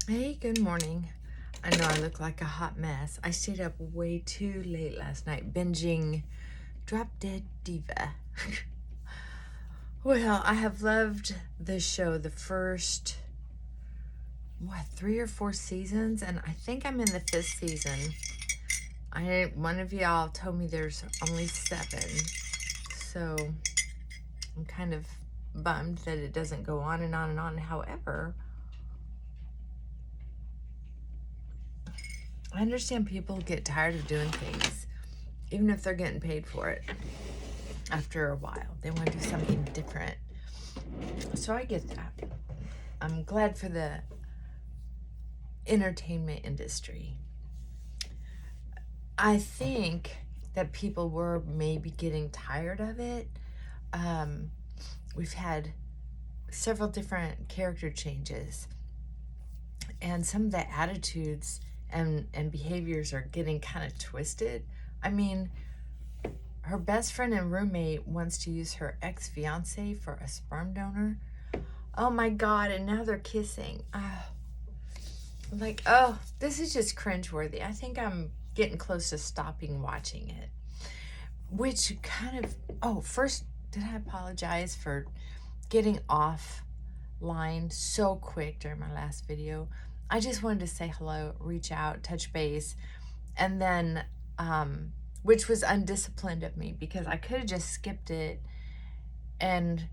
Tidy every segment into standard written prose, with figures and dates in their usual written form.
Hey, good morning. I know I look like a hot mess. I stayed up way too late last night binging Drop Dead Diva. Well, I have loved the show the first, 3 or 4 seasons, and I think I'm in the 5th season. One of y'all told me there's only 7, so I'm kind of bummed that it doesn't go on and on and on. However, I understand people get tired of doing things, even if they're getting paid for it. After a while, they want to do something different. So I get that. I'm glad for the entertainment industry. I think that people were maybe getting tired of it. We've had several different character changes, and some of the attitudes and behaviors are getting kind of twisted. I mean, her best friend and roommate wants to use her ex-fiance for a sperm donor. Oh my God, and now they're kissing. I'm like, oh, this is just cringeworthy. I think I'm getting close to stopping watching it. Which kind of, first, did I apologize for getting offline so quick during my last video? I just wanted to say hello, reach out, touch base, and then, which was undisciplined of me because I could have just skipped it and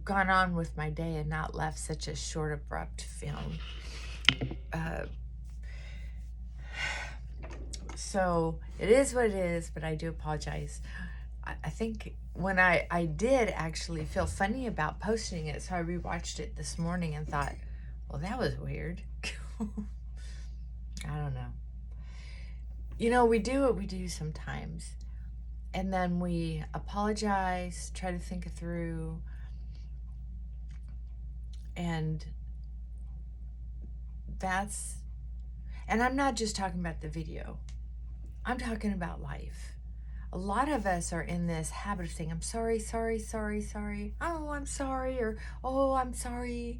gone on with my day and not left such a short, abrupt film. So it is what it is, but I do apologize. I think when I did actually feel funny about posting it, so I rewatched it this morning and thought, well, that was weird. I don't know. You know, we do what we do sometimes, and then we apologize, try to think it through, and and I'm not just talking about the video. I'm talking about life. A lot of us are in this habit of saying, I'm sorry, sorry, sorry, sorry. Oh, I'm sorry, or oh, I'm sorry.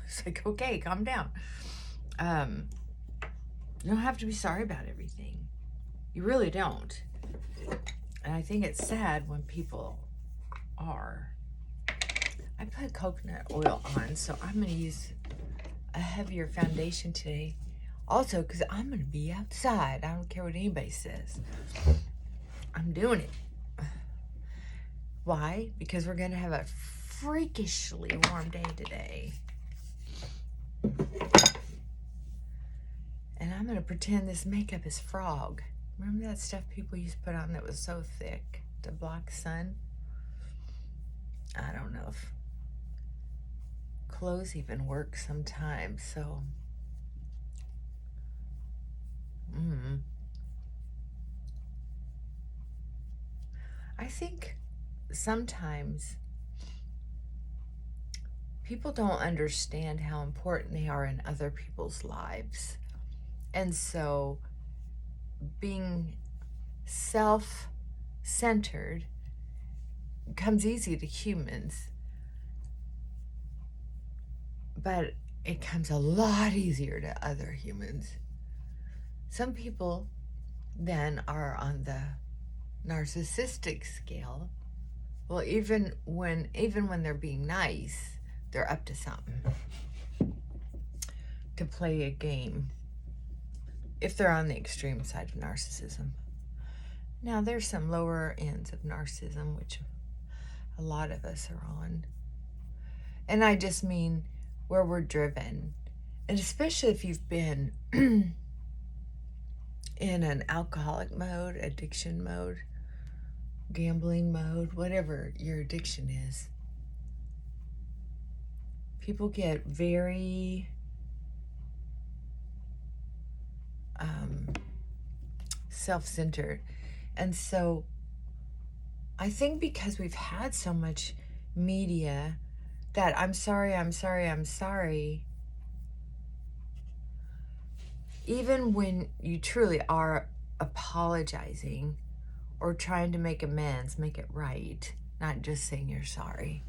It's like, okay, calm down. You don't have to be sorry about everything. You really don't. And I think it's sad when people are. I put coconut oil on, so I'm going to use a heavier foundation today. Also, because I'm going to be outside. I don't care what anybody says. I'm doing it. Why? Because we're going to have a freakishly warm day today. And I'm going to pretend this makeup is frog. Remember that stuff people used to put on that was so thick to block sun? I don't know if clothes even work sometimes, so. I think sometimes people don't understand how important they are in other people's lives. And so being self-centered comes easy to humans, but it comes a lot easier to other humans. Some people then are on the narcissistic scale. Well, even when they're being nice, they're up to something to play a game if they're on the extreme side of narcissism. Now, there's some lower ends of narcissism, which a lot of us are on. And I just mean where we're driven. And especially if you've been in an alcoholic mode, addiction mode, gambling mode, whatever your addiction is. People get very self-centered. And so I think because we've had so much media that I'm sorry, I'm sorry, I'm sorry, even when you truly are apologizing or trying to make amends, make it right, not just saying you're sorry,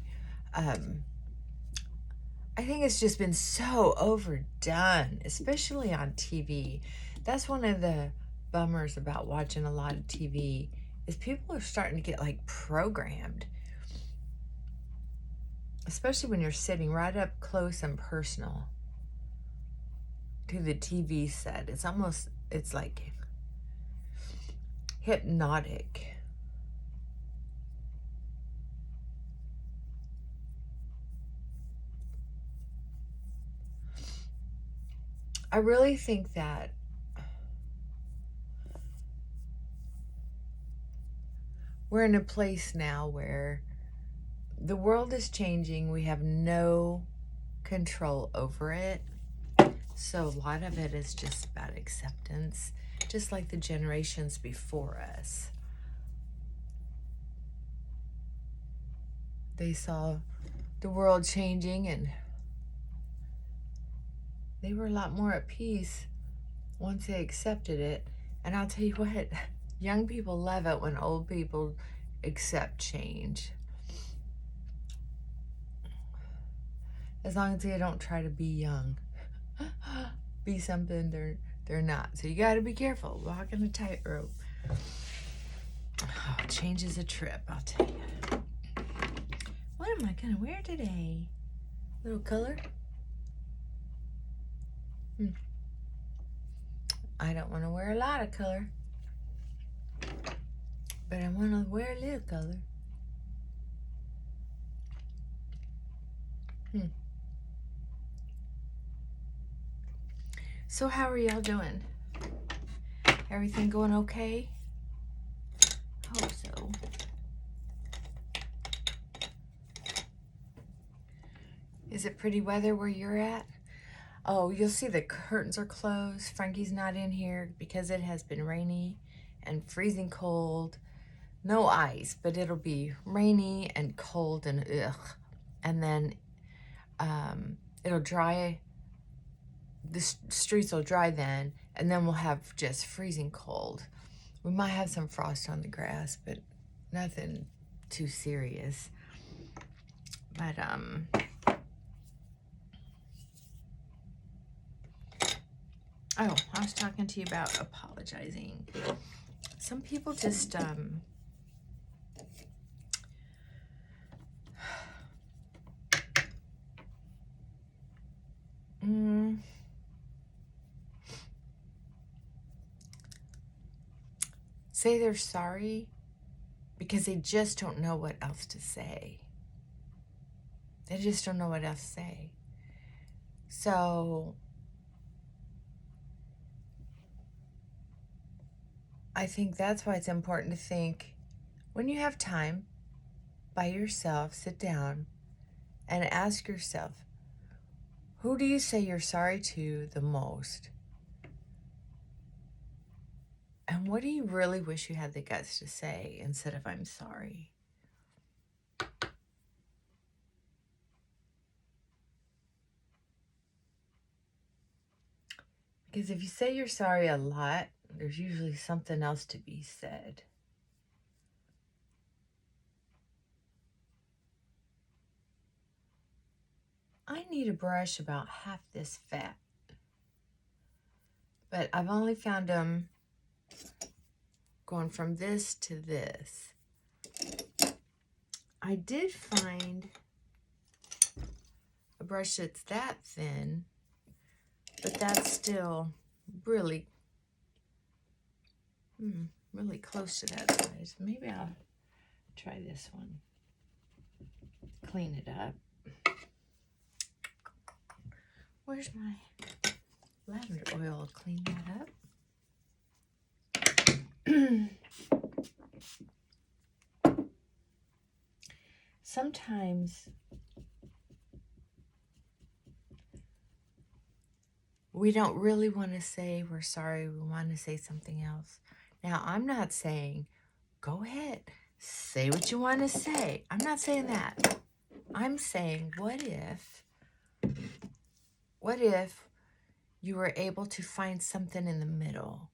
I think it's just been so overdone, especially on TV. That's one of the bummers about watching a lot of TV is people are starting to get like programmed, especially when you're sitting right up close and personal to the TV set. It's like hypnotic. I really think that we're in a place now where the world is changing. We have no control over it. So a lot of it is just about acceptance, just like the generations before us. They saw the world changing and they were a lot more at peace once they accepted it. And I'll tell you what, young people love it when old people accept change. As long as they don't try to be young. Be something they're not. So you got to be careful walking a tightrope. Oh, change is a trip, I'll tell you. What am I gonna wear today? Little color? I don't want to wear a lot of color, but I want to wear a little color. So how are y'all doing? Everything going okay? Hope so. Is it pretty weather where you're at? Oh, you'll see the curtains are closed. Frankie's not in here because it has been rainy and freezing cold. No ice, but it'll be rainy and cold and ugh. And then it'll dry. The streets will dry then, and then we'll have just freezing cold. We might have some frost on the grass, but nothing too serious. But oh, I was talking to you about apologizing. Some people just say they're sorry because they just don't know what else to say. They just don't know what else to say. So I think that's why it's important to think when you have time by yourself, sit down and ask yourself, who do you say you're sorry to the most? And what do you really wish you had the guts to say instead of I'm sorry? Because if you say you're sorry a lot, there's usually something else to be said. I need a brush about half this fat, but I've only found them going from this to this. I did find a brush that's that thin, but that's still really, really close to that size. Maybe I'll try this one. Clean it up. Where's my lavender oil? Clean that up. Sometimes we don't really want to say we're sorry. We want to say something else. Now, I'm not saying, go ahead, say what you want to say. I'm not saying that. I'm saying, what if you were able to find something in the middle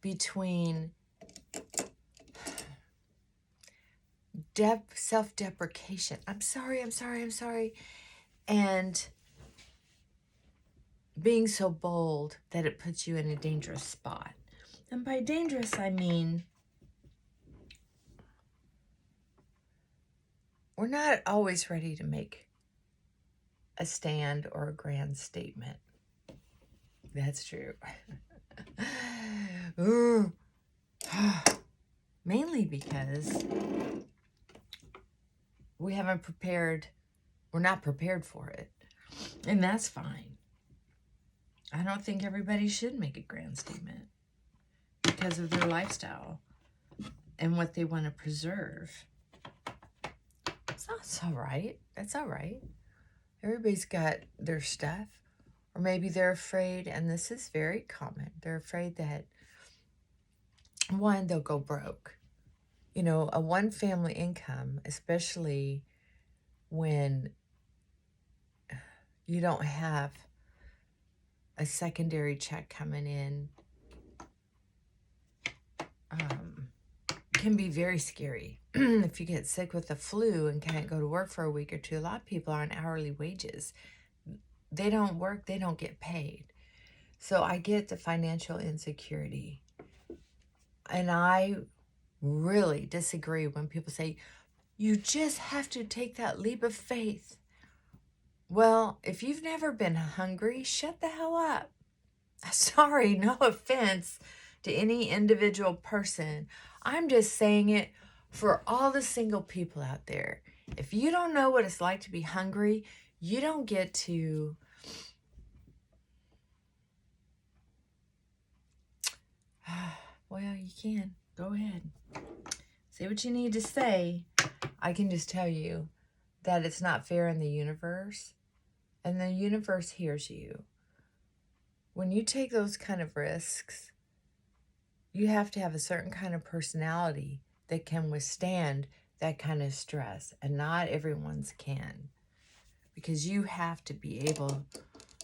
between self-deprecation. I'm sorry. and being so bold that it puts you in a dangerous spot. And by dangerous, I mean we're not always ready to make a stand or a grand statement. That's true. Ooh. Mainly because we're not prepared for it. And that's fine. I don't think everybody should make a grand statement because of their lifestyle and what they want to preserve. That's all right. That's all right. Everybody's got their stuff. Or maybe they're afraid, and this is very common, they're afraid that, one, they'll go broke. You know, a one-family income, especially when you don't have a secondary check coming in, can be very scary. If you get sick with the flu and can't go to work for a week or two, a lot of people are on hourly wages. They don't work, they don't get paid. So I get the financial insecurity. And I really disagree when people say, you just have to take that leap of faith. Well, if you've never been hungry, shut the hell up. Sorry, no offense to any individual person. I'm just saying it for all the single people out there. If you don't know what it's like to be hungry, you don't get to well, you can. Go ahead. Say what you need to say. I can just tell you that it's not fair in the universe, and the universe hears you. When you take those kind of risks, you have to have a certain kind of personality that can withstand that kind of stress, and not everyone's can. Because you have to be able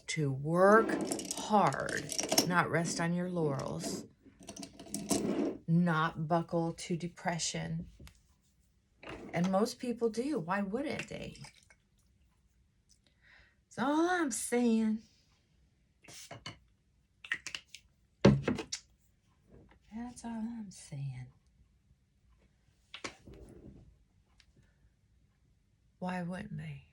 to work hard, not rest on your laurels, not buckle to depression. And most people do. Why wouldn't they? That's all I'm saying. That's all I'm saying. Why wouldn't they?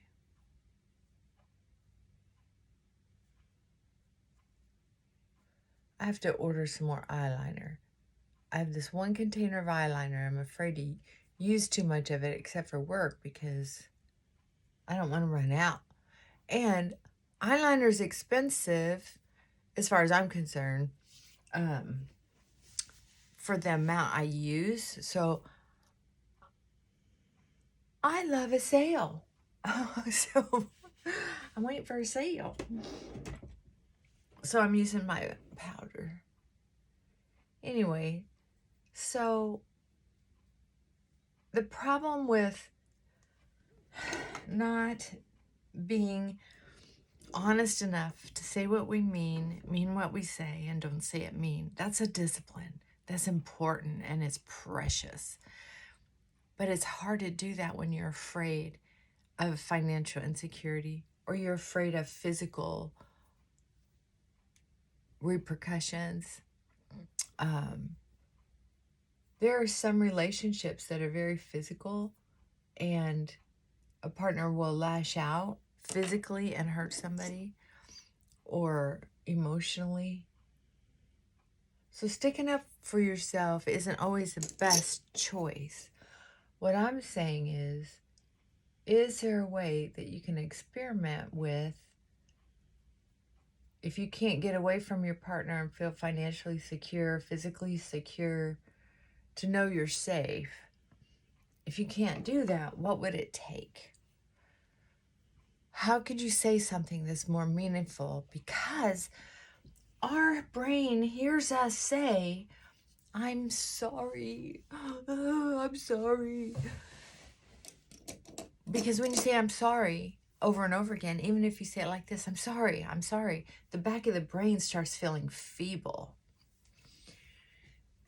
I have to order some more eyeliner. I have this one container of eyeliner. I'm afraid to use too much of it except for work because I don't want to run out. And eyeliner is expensive as far as I'm concerned for the amount I use. So I love a sale. So I'm waiting for a sale. So I'm using my powder. Anyway, so the problem with not being honest enough to say what we mean what we say, and don't say it mean, that's a discipline. That's important and it's precious. But it's hard to do that when you're afraid of financial insecurity or you're afraid of physical repercussions. There are some relationships that are very physical, and a partner will lash out physically and hurt somebody or emotionally. So sticking up for yourself isn't always the best choice. What I'm saying is there a way that you can experiment with, if you can't get away from your partner and feel financially secure, physically secure, to know you're safe? If you can't do that, what would it take? How could you say something that's more meaningful? Because our brain hears us say, I'm sorry. Oh, I'm sorry. Because when you say I'm sorry over and over again, even if you say it like this, I'm sorry, the back of the brain starts feeling feeble.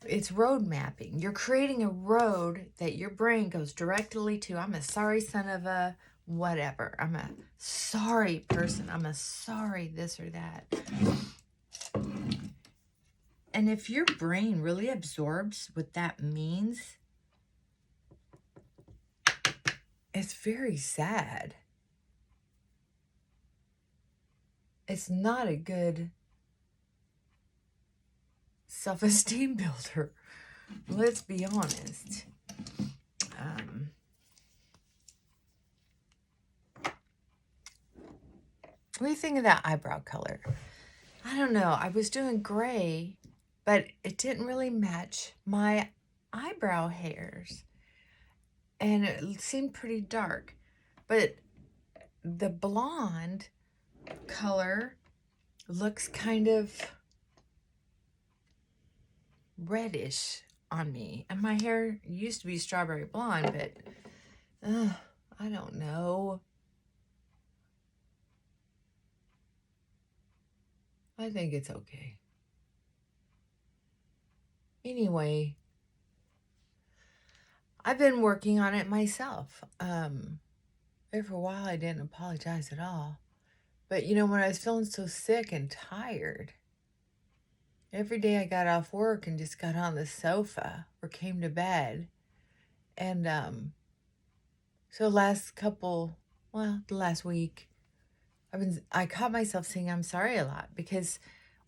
It's road mapping. You're creating a road that your brain goes directly to. I'm a sorry son of a whatever. I'm a sorry person. I'm a sorry this or that. And if your brain really absorbs what that means, it's very sad. It's not a good self-esteem builder. Let's be honest. What do you think of that eyebrow color? I don't know. I was doing gray, but it didn't really match my eyebrow hairs. And it seemed pretty dark. But the blonde color looks kind of reddish on me. And my hair used to be strawberry blonde, but I don't know. I think it's okay. Anyway, I've been working on it myself. There for a while I didn't apologize at all. But you know, when I was feeling so sick and tired, every day I got off work and just got on the sofa or came to bed. And so the last week, I caught myself saying I'm sorry a lot because,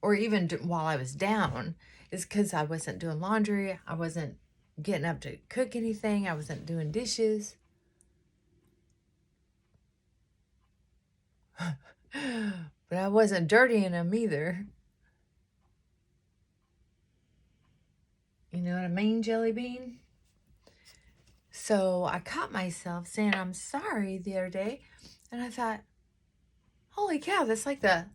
or even while I was down, is because I wasn't doing laundry. I wasn't getting up to cook anything. I wasn't doing dishes. But I wasn't dirtying them either. You know what I mean, Jelly Bean? So I caught myself saying I'm sorry the other day. And I thought, holy cow, that's like I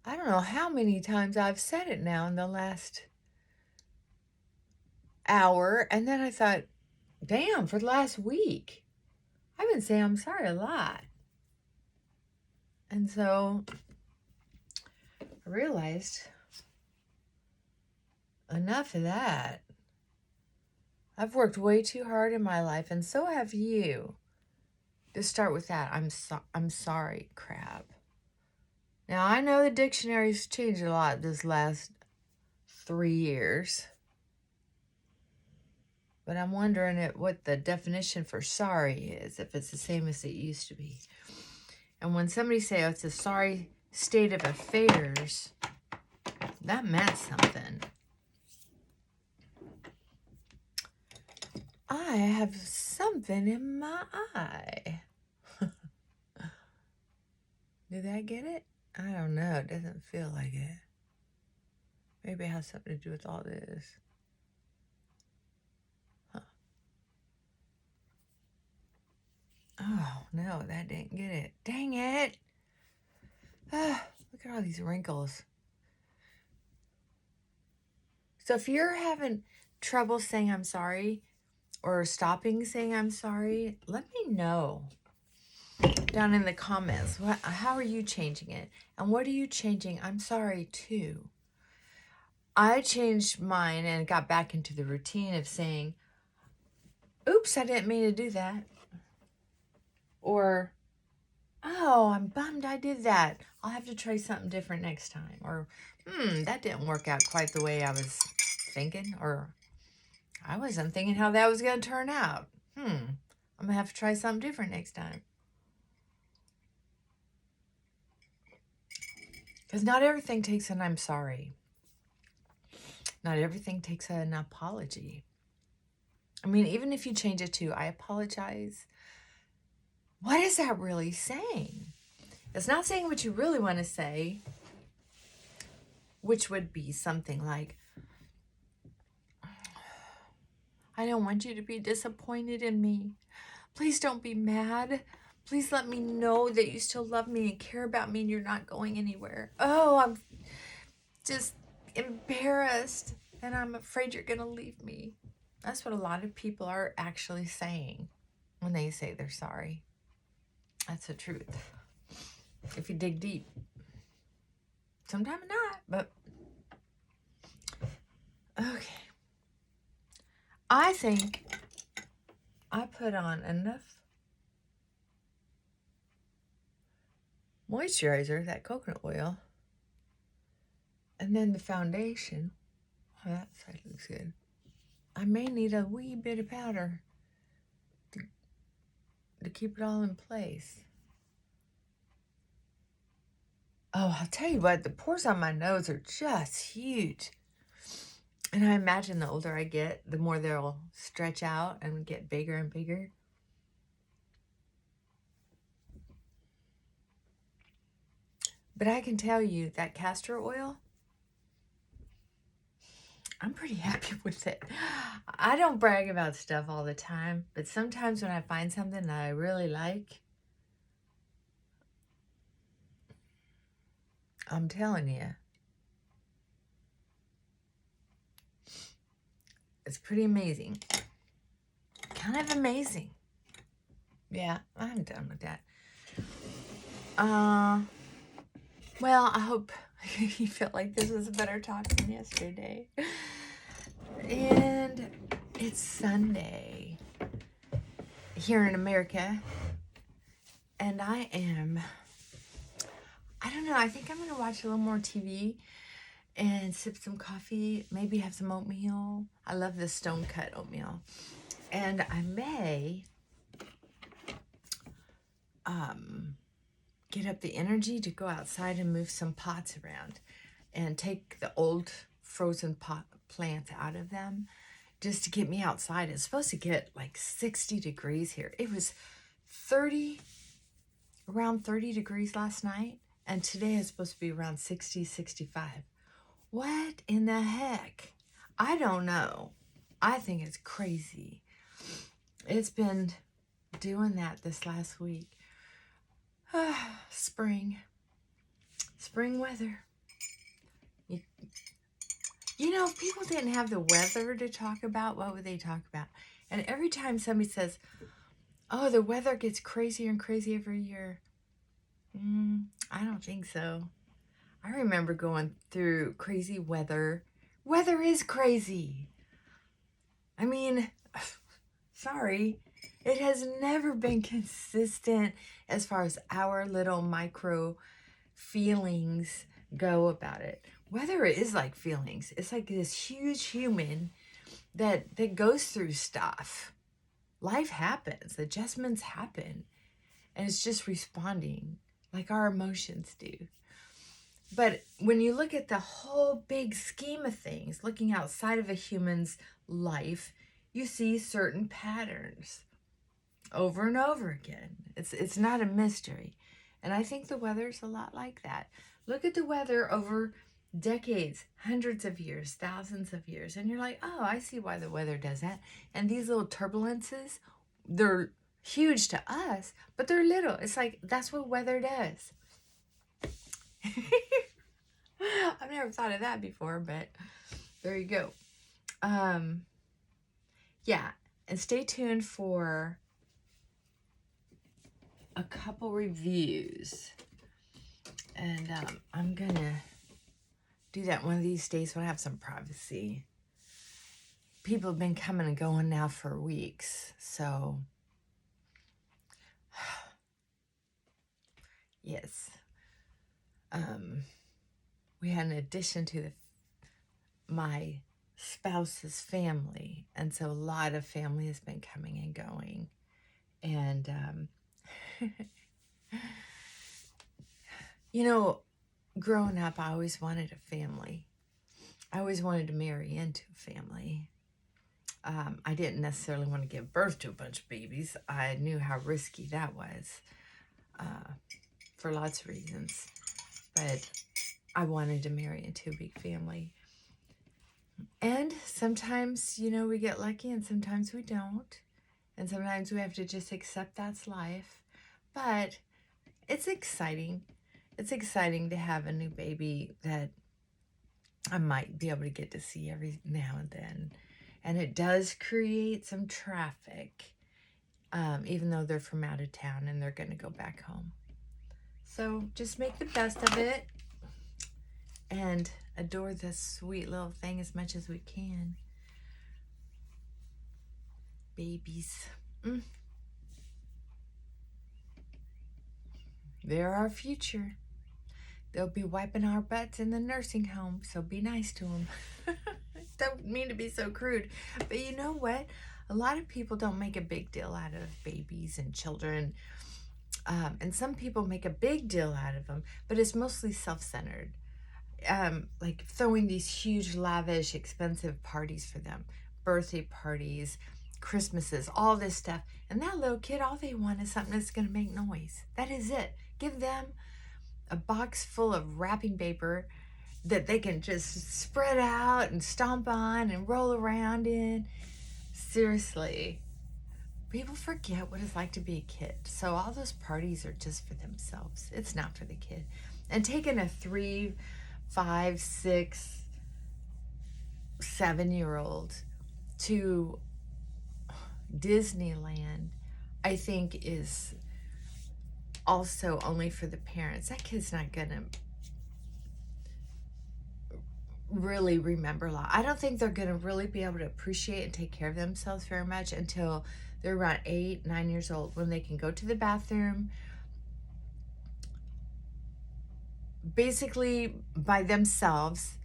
don't know how many times I've said it now in the last hour. And then I thought, damn, for the last week, I've been saying I'm sorry a lot. And so I realized, enough of that. I've worked way too hard in my life, and so have you. To start with that, I'm sorry crap. Now, I know the dictionary's changed a lot this last 3 years. But I'm wondering what the definition for sorry is, if it's the same as it used to be. And when somebody say, oh, it's a sorry state of affairs, that meant something. I have something in my eye. Did I get it? I don't know. It doesn't feel like it. Maybe it has something to do with all this. Huh. Oh, no, that didn't get it. Dang it. Look at all these wrinkles. So if you're having trouble saying I'm sorry or stopping saying I'm sorry, let me know down in the comments. How are you changing it? And what are you changing I'm sorry to? I changed mine and got back into the routine of saying, oops, I didn't mean to do that. Or, oh, I'm bummed I did that. I'll have to try something different next time. Or, that didn't work out quite the way I was thinking. Or, I wasn't thinking how that was going to turn out. I'm going to have to try something different next time. Because not everything takes an I'm sorry. Not everything takes an apology. I mean, even if you change it to I apologize, what is that really saying? It's not saying what you really want to say, which would be something like, I don't want you to be disappointed in me. Please don't be mad. Please let me know that you still love me and care about me and you're not going anywhere. Oh, I'm just embarrassed and I'm afraid you're going to leave me. That's what a lot of people are actually saying when they say they're sorry. That's the truth. If you dig deep. Sometimes not, but okay. I think I put on enough moisturizer, that coconut oil. And then the foundation. Oh, that side looks good. I may need a wee bit of powder to keep it all in place. Oh, I'll tell you what, the pores on my nose are just huge. And I imagine the older I get, the more they'll stretch out and get bigger and bigger. But I can tell you that castor oil, I'm pretty happy with it. I don't brag about stuff all the time, but sometimes when I find something that I really like, I'm telling you, it's pretty amazing. Kind of amazing. Yeah, I'm done with that. Well, I hope you felt like this was a better talk than yesterday. And it's Sunday here in America. And I don't know, I think I'm going to watch a little more TV and sip some coffee, maybe have some oatmeal. I love this stone cut oatmeal. And I may get up the energy to go outside and move some pots around and take the old frozen pot plants out of them just to get me outside. It's supposed to get like 60 degrees here. It was around 30 degrees last night, and today is supposed to be around 60, 65. What in the heck? I don't know. I think it's crazy. It's been doing that this last week. Spring weather. You know, if people didn't have the weather to talk about, what would they talk about? And every time somebody says, oh, the weather gets crazier and crazier every year. I don't think so. I remember going through crazy weather. Weather is crazy. I mean, sorry. It has never been consistent as far as our little micro feelings go about it. Weather is like feelings. It's like this huge human that goes through stuff. Life happens. Adjustments happen. And it's just responding like our emotions do. But when you look at the whole big scheme of things, looking outside of a human's life, you see certain patterns over and over again. It's not a mystery. And I think the weather's a lot like that. Look at the weather over decades, hundreds of years, thousands of years, and you're like, oh, I see why the weather does that. And these little turbulences, they're huge to us, but they're little. It's like, that's what weather does. I've never thought of that before, but there you go. Yeah, and stay tuned for a couple reviews, and I'm gonna do that one of these days when I have some privacy. People have been coming and going now for weeks, so yes. We had an addition to my spouse's family, and so a lot of family has been coming and going, and you know, growing up, I always wanted a family. I always wanted to marry into a family. I didn't necessarily want to give birth to a bunch of babies. I knew how risky that was for lots of reasons. But I wanted to marry into a big family. And sometimes, you know, we get lucky and sometimes we don't. And sometimes we have to just accept that's life. But it's exciting. It's exciting to have a new baby that I might be able to get to see every now and then. And it does create some traffic, even though they're from out of town and they're going to go back home. So just make the best of it and adore this sweet little thing as much as we can. Babies. They're our future. They'll be wiping our butts in the nursing home, so be nice to them. Don't mean to be so crude, but you know what? A lot of people don't make a big deal out of babies and children, and some people make a big deal out of them, but it's mostly self-centered. Like throwing these huge, lavish, expensive parties for them, birthday parties, Christmases, all this stuff. And that little kid, all they want is something that's going to make noise. That is it. Give them a box full of wrapping paper that they can just spread out and stomp on and roll around in. Seriously, people forget what it's like to be a kid. So all those parties are just for themselves. It's not for the kid. And taking a 3, 5, 6, 7-year-old to Disneyland, I think, is also only for the parents. That kid's not gonna really remember a lot. I don't think they're gonna really be able to appreciate and take care of themselves very much until they're around 8, 9 years old, when they can go to the bathroom basically by themselves,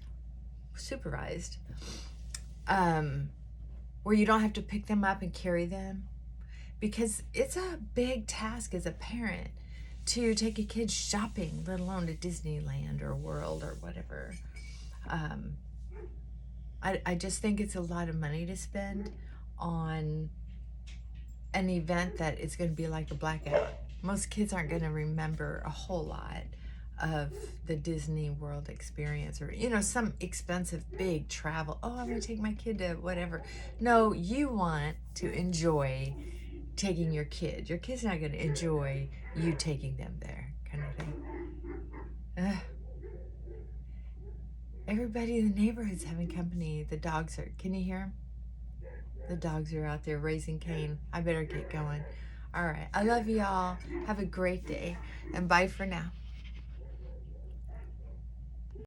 supervised, where you don't have to pick them up and carry them, because it's a big task as a parent to take a kid shopping, let alone to Disneyland or World or whatever. I just think it's a lot of money to spend on an event that is going to be like a blackout. Most kids aren't going to remember a whole lot of the Disney World experience, or, you know, some expensive big travel. Oh, I'm going to take my kid to whatever. No, you want to enjoy taking your kid. Your kid's not going to enjoy you taking them there, kind of thing. Everybody in the neighborhood's having company. The dogs are, can you hear them? The dogs are out there raising Cain. I better get going. All right. I love y'all. Have a great day. And bye for now.